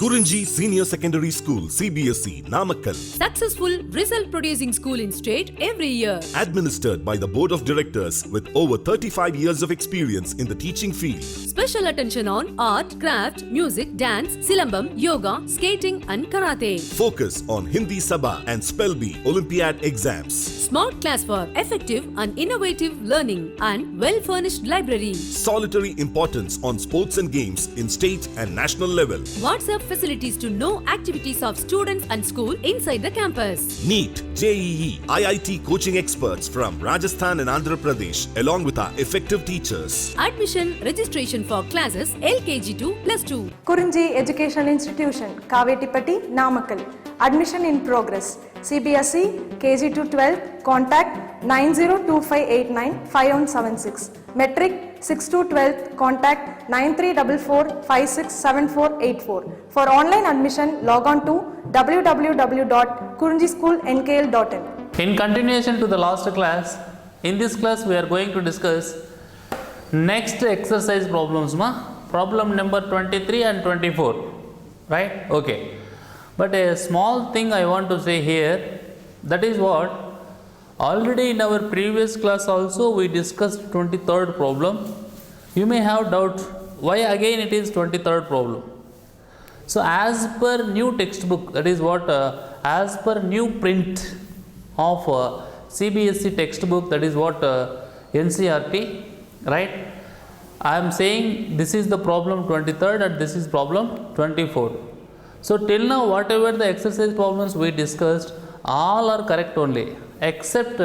Kurinji Senior Secondary School, CBSE, Namakkal. Successful result producing school in state every year. Administered by the Board of Directors with over 35 years of experience in the teaching field. Special attention on art, craft, music, dance, silambam, yoga, skating and karate. Focus on Hindi Sabha and Spell Bee Olympiad exams. Smart class for effective and innovative learning and well-furnished library. Solitary importance on sports and games in state and national level. WhatsApp facilities to know activities of students and school inside the campus. NEET, JEE, IIT coaching experts from Rajasthan and Andhra Pradesh along with our effective teachers. Admission registration for classes LKG to +2. Kurinji Educational Institution, Kavetipatti, Namakkal. Admission in progress. CBSE, KG to 12, contact 9025895176. Metric 6 to 12, contact 9344567484. For online admission, log on to www.kurinjischoolnkl.in. In continuation to the last class, in this class we are going to discuss next exercise problems, problem number 23 and 24, right? Okay. But a small thing I want to say here, that is what already in our previous class also we discussed 23rd problem. You may have doubt why again it is 23rd problem. So as per new textbook, that is what as per new print of CBSE textbook, that is what NCERT, right? I am saying this is the problem 23rd and this is problem 24. So till now whatever the exercise problems we discussed, all are correct only except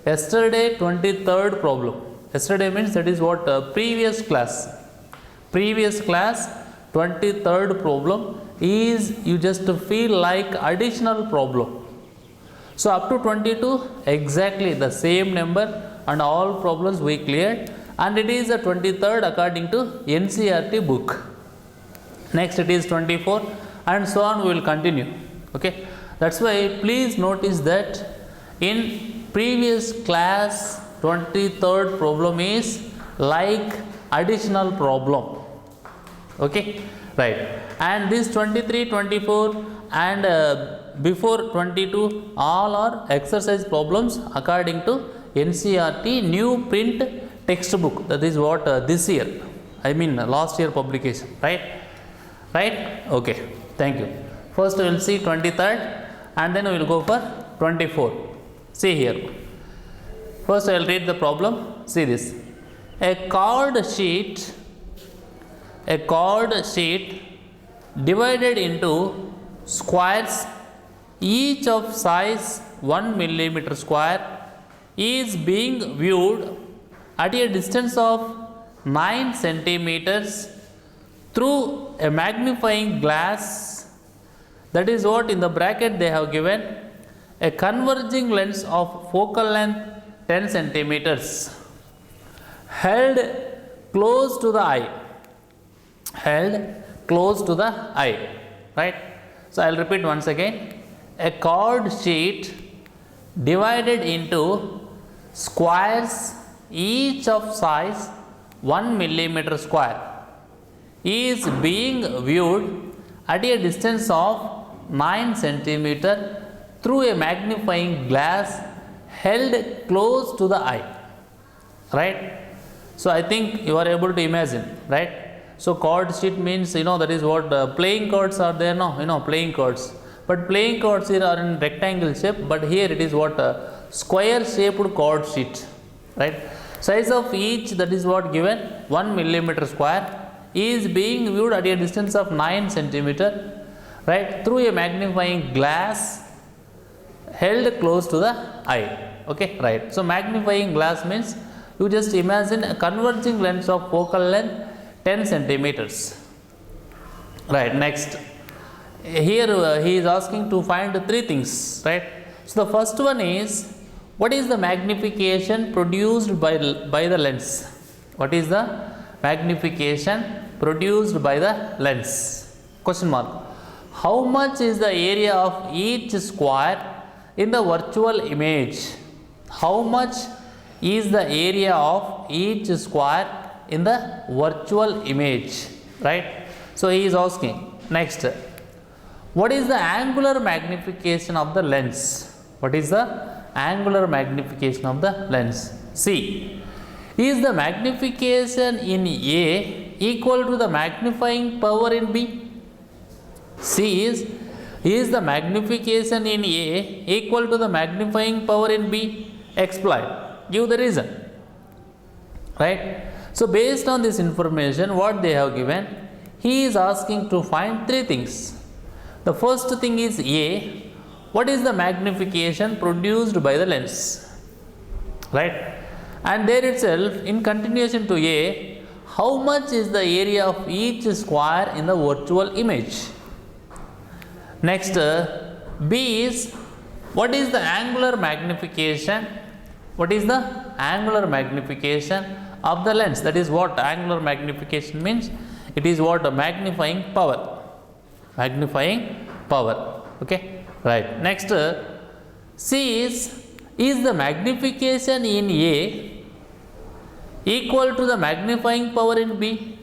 yesterday 23rd problem. Yesterday means that is what previous class 23rd problem is you just feel like additional problem. So up to 22 exactly the same number and all problems we cleared, and it is the 23rd according to NCERT book. Next it is 24 and so on, we will continue. Okay, that's why please notice that in previous class 23rd problem is like additional problem. Okay, right, and this 23, 24 and before 22 all are exercise problems according to NCERT new print textbook, that is what this year, I mean last year publication, right? Okay, thank you. First we will see 23rd and then we will go for 24. See here, first I will read the problem. See this: a chord sheet divided into squares each of size 1 millimeter square is being viewed at a distance of 9 centimeters through a magnifying glass, that is what in the bracket they have given a converging lens of focal length 10 centimeters held close to the eye, right? So I will repeat once again: a chord sheet divided into squares each of size 1 millimeter square is being viewed at a distance of 9 centimeter through a magnifying glass held close to the eye, right? So I think you are able to imagine, right? So chord sheet means, you know, that is what playing cards are there, no, you know, playing cards, but playing cards here are in rectangle shape, but here it is what square shaped chord sheet, right? Size of each, that is what given 1 millimeter square, is being viewed at a distance of 9 centimeter, right, through a magnifying glass held close to the eye. Okay, right. So magnifying glass means you just imagine a converging lens of focal length 10 centimeters, right? Next, here he is asking to find 3 things, right? So the first one is, what is the magnification produced by the lens? What is the magnification produced by the lens? Question mark. How much is the area of each square in the virtual image? How much is the area of each square in the virtual image, right? So he is asking Next, what is the angular magnification of the lens? What is the angular magnification of the lens? C. Is the magnification in A equal to the magnifying power in B? C is the magnification in A equal to the magnifying power in B? Explain. Give the reason. Right? So based on this information, what they have given, he is asking to find three things. The first thing is A. What is the magnification produced by the lens? Right? And there itself, in continuation to A, how much is the area of each square in the virtual image? Next, B is, what is the angular magnification? What is the angular magnification of the lens? That is what angular magnification means. It is what? A magnifying power. Magnifying power. Okay, right. Next, C is the magnification in A equal to the magnifying power in B?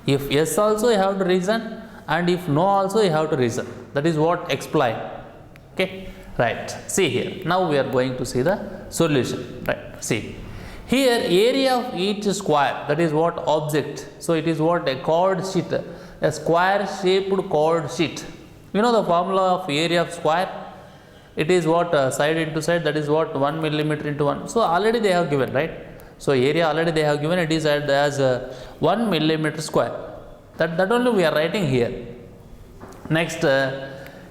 If yes also, you have to reason, and if no also, you have to reason. That is what? Explain. Okay, right. See here. Now we are going to see the solution. Right. See. Here, area of each square, that is what? Object. So it is what? A chord sheet, a square shaped chord sheet. You know the formula of area of square? It is what? Side into side, that is what? 1 millimeter into 1. So already they have given, right? So area already they have given, it is as 1 millimeter square. That only we are writing here. Next,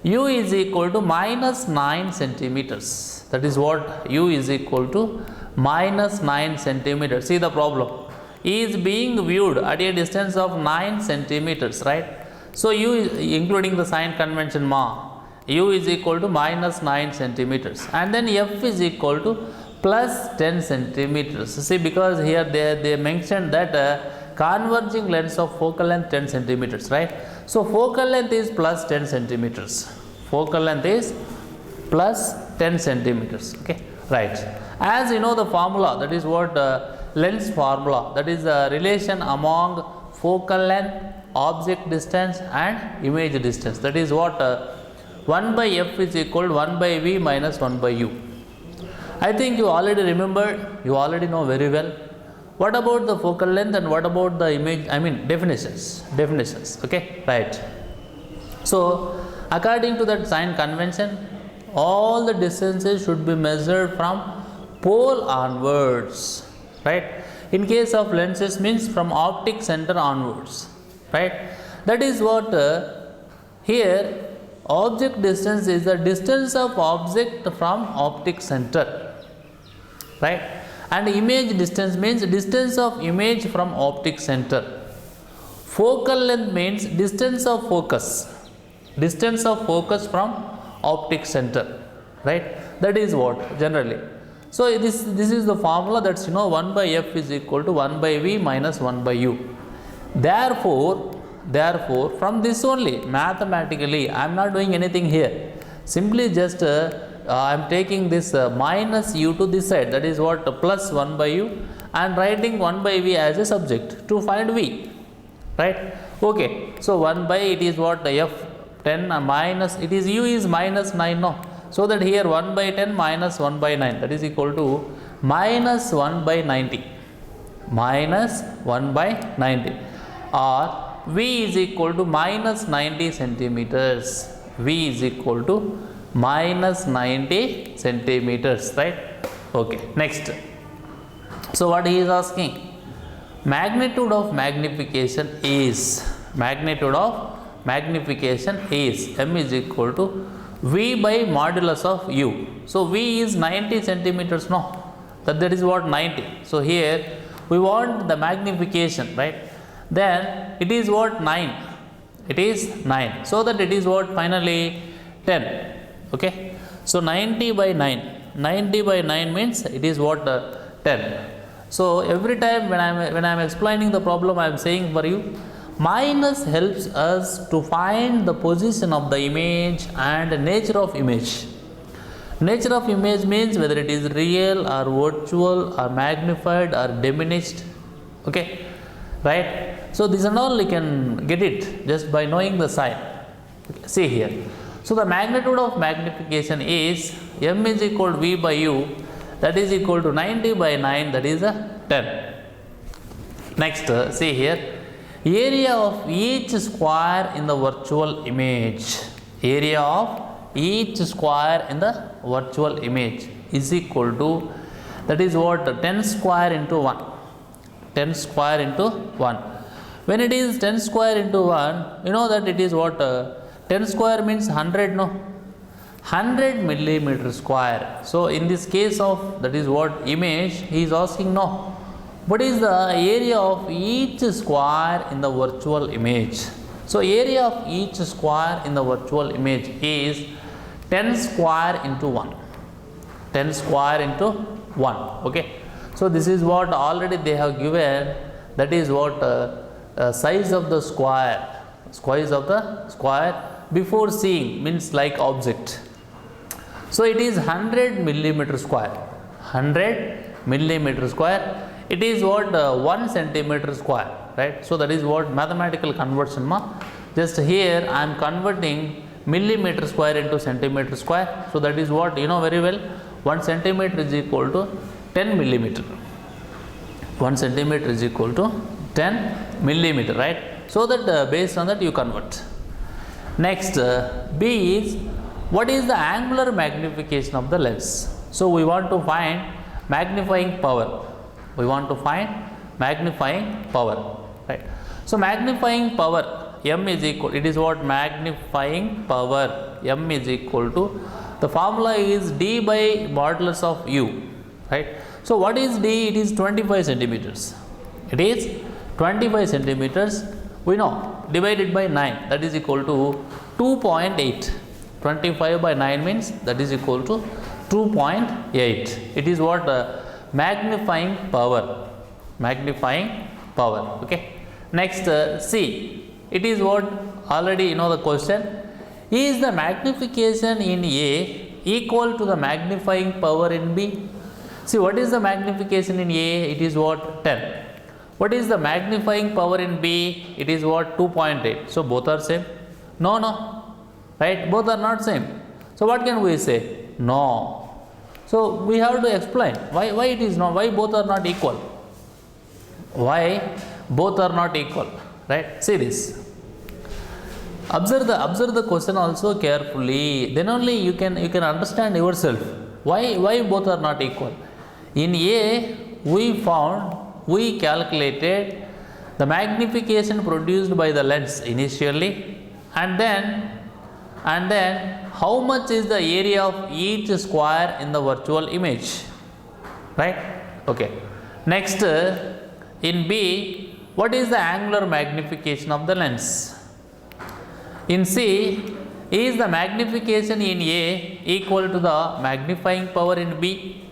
U is equal to minus 9 centimeters. That is what? U is equal to minus 9 centimeters. See the problem. E is being viewed at a distance of 9 centimeters, right? So U is, including the sign convention ma, U is equal to minus 9 centimeters. And then F is equal to plus 10 centimeters. See, because here they mentioned that converging length of focal length 10 centimeters, right? So focal length is plus 10 centimeters. Focal length is plus 10 centimeters. Okay, right. As you know the formula, that is what? Lens formula, that is the relation among focal length, object distance and image distance. That is what? 1 by F is equal to 1 by V minus 1 by U. I think you already remembered, you already know very well. What about the focal length and what about the image, definitions, okay, right. So according to that sign convention, all the distances should be measured from pole onwards, right? In case of lenses means from optic center onwards, right? That is what here object distance is the distance of object from optic center, right? And image distance means distance of image from optic center. Focal length means distance of focus from optic center, right? That is what generally. So this is the formula, that's 1 by F is equal to 1 by V minus 1 by U. Therefore from this only mathematically, I am not doing anything here. Simply just I am taking this minus U to this side, that is what? Plus 1 by U, and writing 1 by V as a subject to find V, right? Okay, so 1 by it is what? F 10 minus, it is U is minus 9, no? So that here 1 by 10 minus 1 by 9, that is equal to minus 1 by 90, minus 1 by 90, or V is equal to minus 90 centimeters. V is equal to minus 90 centimeters, right? Okay, next. So what he is asking? Magnitude of magnification is M is equal to V by modulus of U. So V is 90 centimeters, no? That is what? 90. So here we want the magnification, right? Then it is what? 9. It is 9. So that it is what? Finally 10. Okay. So 90 by 9. 90 by 9 means it is what? 10. So every time when I am explaining the problem, I am saying for you, minus helps us to find the position of the image and nature of image. Nature of image means whether it is real or virtual or magnified or diminished. Okay, right? So this and all you can get it just by knowing the sign. See here. So the magnitude of magnification is m is equal to v by u, that is equal to 90 by 9, that is a 10. Next, see here, area of each square in the virtual image. Area of each square in the virtual image is equal to, that is what, 10 square into 1. 10 square into 1. When it is 10 square into 1, you know that it is what, 10 square means 100, no? 100 millimeter square. So in this case of, that is what, image, he is asking, no, what is the area of each square in the virtual image? So area of each square in the virtual image is 10 square into 1. 10 square into 1. Okay. So this is what already they have given, that is what size of the square, size of the square before seeing, means like object. So it is 100 millimeter square. 100 millimeter square. It is what 1 centimeter square, right? So that is what mathematical conversion ma. Just here I am converting millimeter square into centimeter square. So that is what you know very well. 1 centimeter is equal to 10 millimeter. 1 centimeter is equal to 10 millimeter, right? So that based on that you convert. Next, B is, what is the angular magnification of the lens? So we want to find magnifying power. We want to find magnifying power, right? So magnifying power, m is equal, it is what, magnifying power, m is equal to, the formula is d by modulus of u, right? So what is d? It is 25 centimeters. It is 25 centimeters, we know, divided by 9, that is equal to 2.8. 25 by 9 means that is equal to 2.8. It is what, magnifying power. Magnifying power. Okay. Next, C. It is what, already you know the question. Is the magnification in A equal to the magnifying power in B? See, what is the magnification in A? It is what, 10. What is the magnifying power in B? It is what, 2.8. So both are same? No, no. Right? Both are not same. So what can we say? No. So we have to explain why it is not, why both are not equal. Why both are not equal, right? See this. Observe the question also carefully. Then only you can understand yourself. Why both are not equal. In A, we calculated the magnification produced by the lens initially, and then how much is the area of each square in the virtual image, right? Okay. Next, in B, what is the angular magnification of the lens? In C, is the magnification in A equal to the magnifying power in B?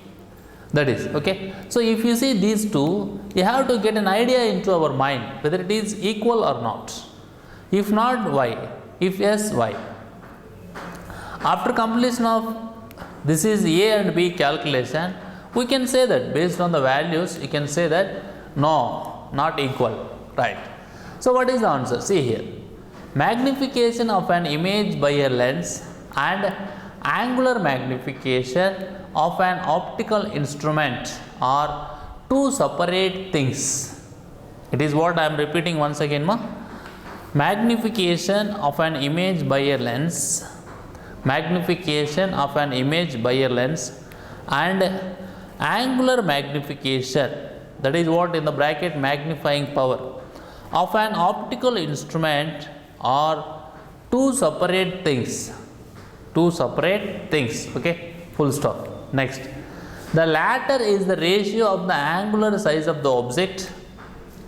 That is, okay. So if you see these two, you have to get an idea into our mind whether it is equal or not. If not, why? If yes, why? After completion of this is A and B calculation, we can say that based on the values, you can say that no, not equal, right? So what is the answer? See here, magnification of an image by a lens and angular magnification of an optical instrument are two separate things. It is what I am repeating once again, ma. Magnification of an image by a lens, magnification of an image by a lens and angular magnification, that is what in the bracket magnifying power, of an optical instrument are two separate things. Two separate things. Okay, full stop. Next, the latter is the ratio of the angular size of the object.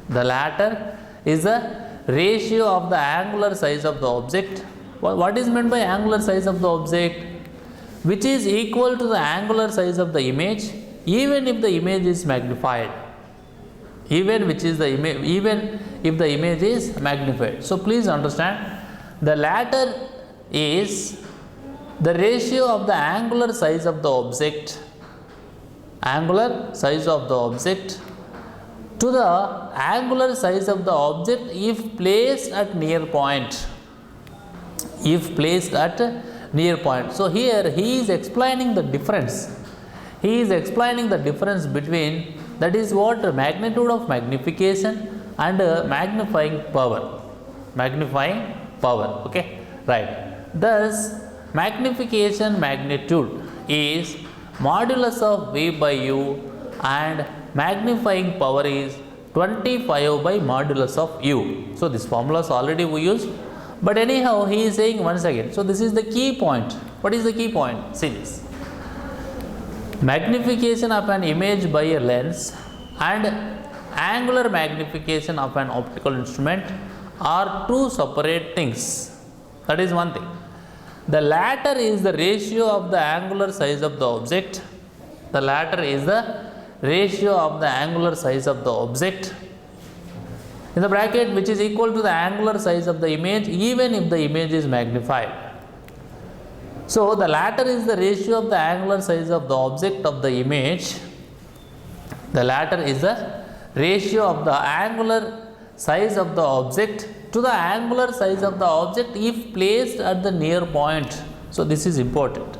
The latter is the ratio of the angular size of the object. What is meant by angular size of the object? Which is equal to the angular size of the image, even if the image is magnified. Even if the image is magnified. So please understand, the latter is the ratio of the angular size of the object, angular size of the object to the angular size of the object if placed at near point. If placed at near point. So here he is explaining the difference. He is explaining the difference between, that is what, magnitude of magnification and magnifying power. Magnifying power. Okay, right. Thus, magnification magnitude is modulus of V by U and magnifying power is 25 by modulus of U. So this formula is already we used, but anyhow he is saying once again. So this is the key point. What is the key point? See this. Magnification of an image by a lens and angular magnification of an optical instrument are two separate things. That is one thing. The latter is the ratio of the angular size of the object. The latter is the ratio of the angular size of the object in the bracket, which is equal to the angular size of the image even if the image is magnified. So the latter is the ratio of the angular size of the object of the image. The latter is the ratio of the angular size of the object to the angular size of the object if placed at the near point. So this is important.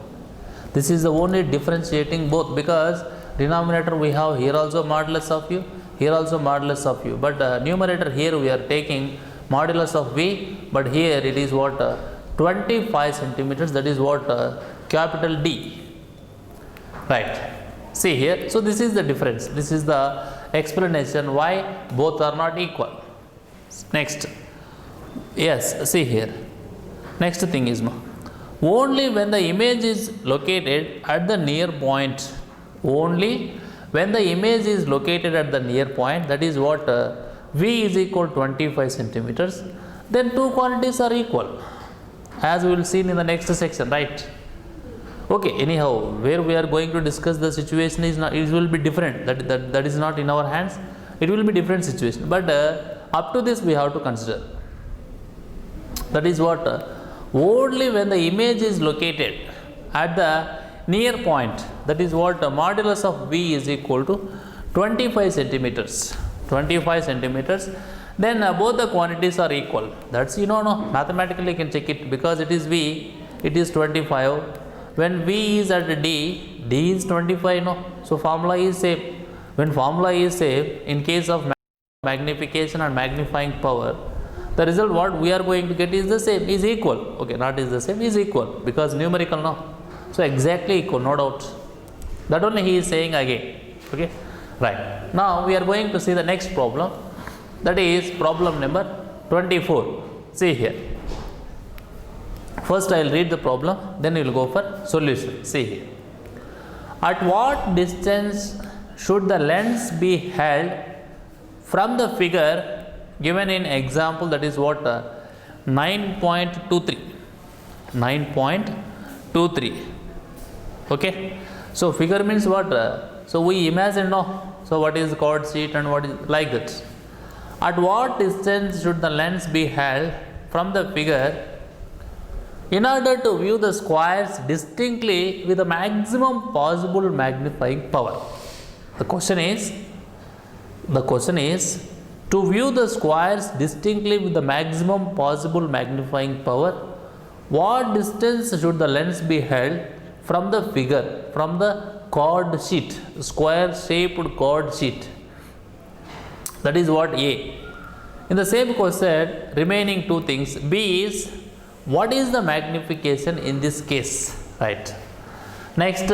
This is the only differentiating both, because denominator we have here also modulus of U, here also modulus of U, but numerator here we are taking modulus of V, but here it is what 25 centimeters, that is what capital D, right. See here, so this is the difference, this is the explanation why both are not equal. Next, yes, see here, next thing is only when the image is located at the near point, only when the image is located at the near point, that is what V is equal to 25 centimeters, then two quantities are equal, as we will see in the next section, right. Okay, anyhow, where we are going to discuss the situation is not, it will be different, that is not in our hands, it will be different situation, but up to this we have to consider. That is what only when the image is located at the near point, that is what modulus of V is equal to 25 centimeters, 25 centimeters, then both the quantities are equal. That's, no, mathematically you can check it, because it is V, it is 25. When V is at D, D is 25, no. So formula is same. When formula is same, in case of magnification and magnifying power, the result what we are going to get is the same, is equal. Okay, not is the same, is equal, because numerical, no. So exactly equal, no doubt. That only he is saying again. Okay, right. Now we are going to see the next problem. That is problem number 24. See here. First I will read the problem, then we will go for solution. See here. At what distance should the lens be held from the figure given in example, that is what 9.23. 9.23. Okay. So figure means what? So we imagine, no. So what is chord sheet and what is like that. At what distance should the lens be held from the figure in order to view the squares distinctly with the maximum possible magnifying power? The question is to view the squares distinctly with the maximum possible magnifying power, what distance should the lens be held from the figure, from the chord sheet, square shaped chord sheet? That is what A. In the same question, remaining two things. B is what is the magnification in this case, right? Next,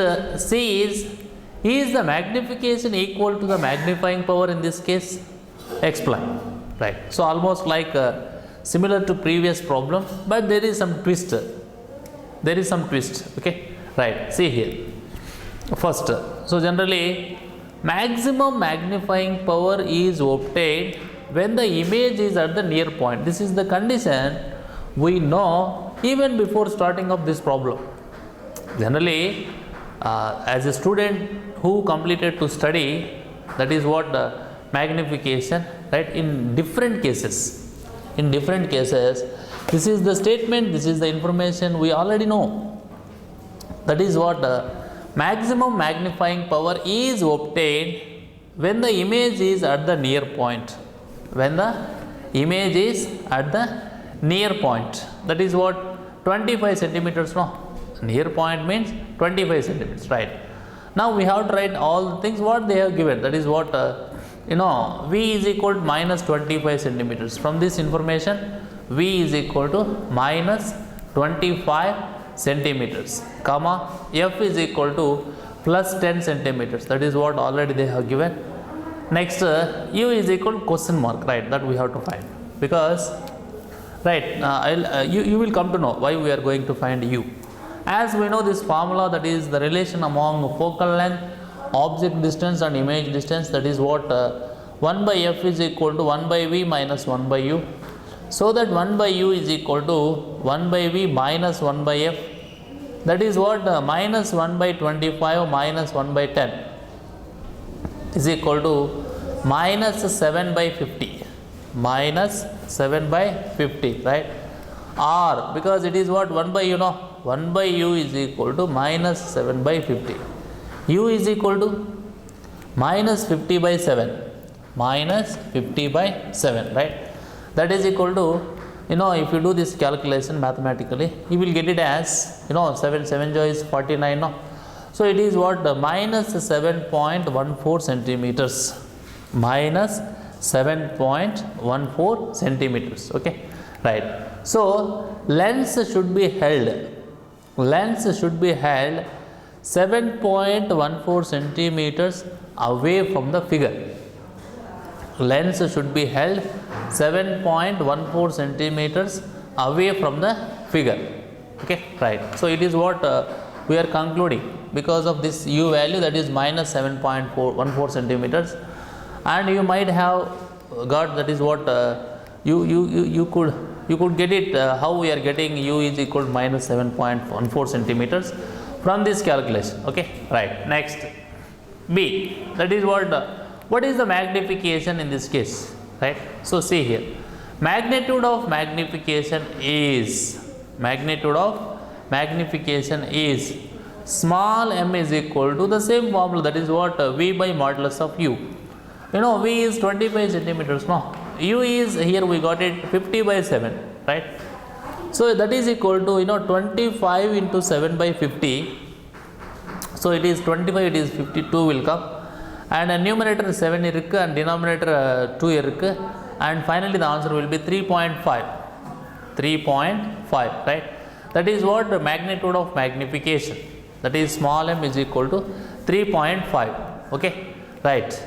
C is the magnification equal to the magnifying power in this case? Explain, right? So almost like similar to previous problem, but there is some twist. There is some twist. Okay, right? See here. First, so generally maximum magnifying power is obtained when the image is at the near point. This is the condition we know even before starting of this problem. Generally, as a student who completed to study, that is what magnification, right? In different cases, this is the statement, this is the information we already know. That is what maximum magnifying power is obtained when the image is at the near point, when the image is at the near point, that is what 25 centimeters, no? Near point means 25 centimeters, right? Now we have to write all the things what they have given, that is what V is equal to minus 25 centimeters. From this information, V is equal to minus 25 centimeters, comma, F is equal to plus 10 centimeters, that is what already they have given. Next, U is equal to question mark, right? That we have to find, because, right, you will come to know why we are going to find U. As we know this formula, that is the relation among focal length, object distance and image distance, that is what 1 by F is equal to 1 by V minus 1 by U. So that 1 by U is equal to 1 by V minus 1 by F, that is what minus 1 by 25 minus 1 by 10 is equal to minus 7 by 50, minus 7 by 50, right? Or because it is what 1 by U, no? 1 by U is equal to minus 7 by 50. U is equal to minus 50 by 7, minus 50 by 7, right? That is equal to, if you do this calculation mathematically, you will get it as, 7 joy is 49, no? So it is what minus 7.14 centimeters, minus 7.14 centimeters, okay, right? So lens should be held 7.14 centimeters away from the figure. Lens should be held 7.14 centimeters away from the figure, okay, right? So it is what we are concluding because of this U value, that is minus 7.14 centimeters, and you might have got, that is what you could get it how we are getting U is equal to minus 7.14 centimeters from this calculation, okay, right? Next, B, that is what is the magnification in this case, right? So see here, magnitude of magnification is small m is equal to the same formula, that is what V by modulus of U. V is 25 centimeters, no? U is, here we got it 50 by 7, right? So that is equal to 25 into 7 by 50. So it is 25, it is 52 will come, and numerator 7 irukku and denominator 2 irukku, and finally the answer will be 3.5, right? That is what the magnitude of magnification, that is small m is equal to 3.5, okay, right?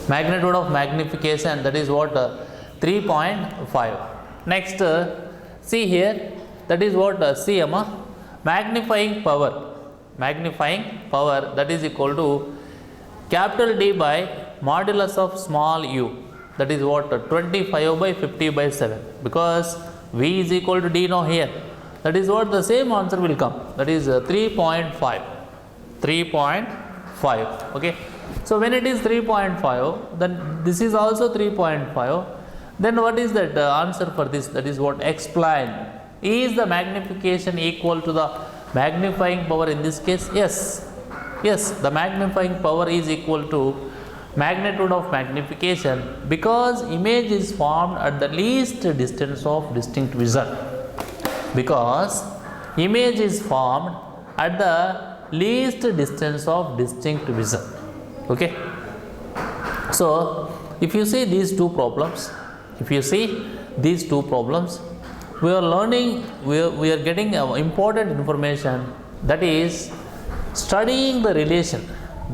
Magnitude of magnification, that is what 3.5. Next, see here, that is what CM, magnifying power, that is equal to capital D by modulus of small u, that is what 25 by 50 by 7, because V is equal to D now here, that is what the same answer will come, that is 3.5, okay. So when it is 3.5, then this is also 3.5, then what is that answer for this, that is what explain. Is the magnification equal to the magnifying power in this case? Yes, the magnifying power is equal to magnitude of magnification, because image is formed at the least distance of distinct vision, because image is formed at the least distance of distinct vision, okay. So if you see these two problems, we are learning, we are getting important information, that is studying the relation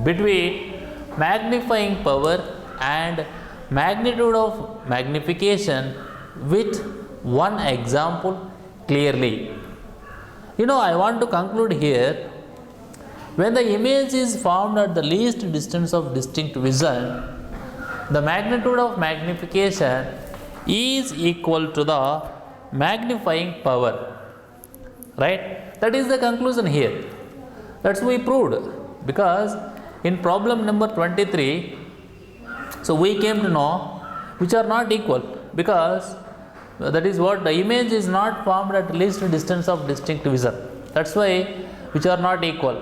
between magnifying power and magnitude of magnification with one example clearly. I want to conclude here, when the image is formed at the least distance of distinct vision, the magnitude of magnification is equal to the magnifying power, right? That is the conclusion here. That's we proved, because in problem number 23, so we came to know which are not equal, because that is what the image is not formed at least distance of distinct vision. That's why which are not equal.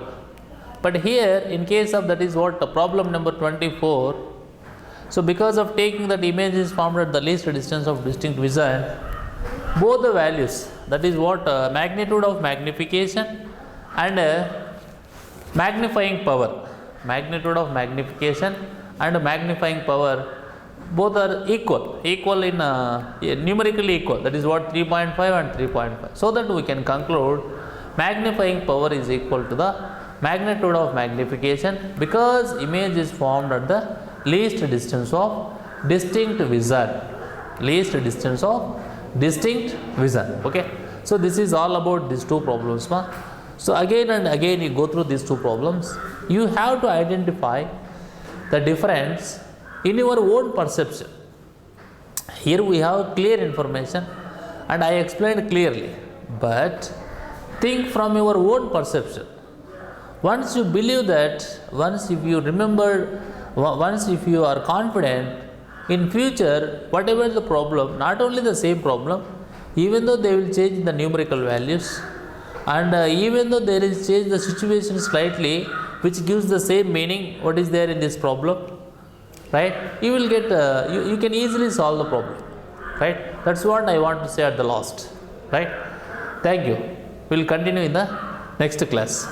But here in case of that is what problem number 24. So because of taking that image is formed at the least distance of distinct vision, both the values, that is what magnitude of magnification and magnifying power, magnitude of magnification and magnifying power, both are equal in numerically equal, that is what 3.5 and 3.5. So that we can conclude magnifying power is equal to the magnitude of magnification because image is formed at the least distance of distinct vision, least distance of distinct vision. Okay, so this is all about these two problems. So again and again you go through these two problems, you have to identify the difference in your own perception. Here we have clear information and I explained clearly, but think from your own perception. Once you believe that, once if you remember, once if you are confident, in future whatever the problem, not only the same problem, even though they will change the numerical values and even though there is change the situation slightly which gives the same meaning what is there in this problem, right, you will get you can easily solve the problem, right. That's what I want to say at the last, right. Thank you. We will continue in the next class.